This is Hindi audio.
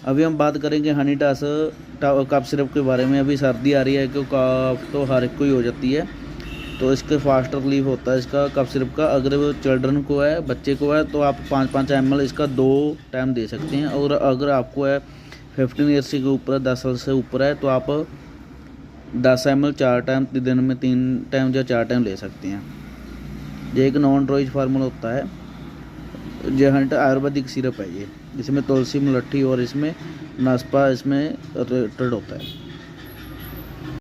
अभी हम बात करेंगे हनी टास कफ सिरप के बारे में। अभी सर्दी आ रही है, क्यों कफ तो हर एक को ही हो जाती है, तो इसके फास्ट रिलीफ होता है इसका कफ सिरप का। अगर वो चिल्ड्रन को है, बच्चे को है, तो आप 5-5 ml इसका 2 टाइम दे सकते हैं। और अगर आपको है 15 ईयर्स के ऊपर, 10 साल से ऊपर है, तो आप 10 ml 4 टाइम, दिन में 3 टाइम या 4 टाइम ले सकते हैं। ये एक नॉन ड्रॉइज फार्मूला होता है। ये हंट आयुर्वेदिक सिरप है ये, जिसमें तुलसी, मुलट्ठी और इसमें नास्पा इसमें रेटेड होता है।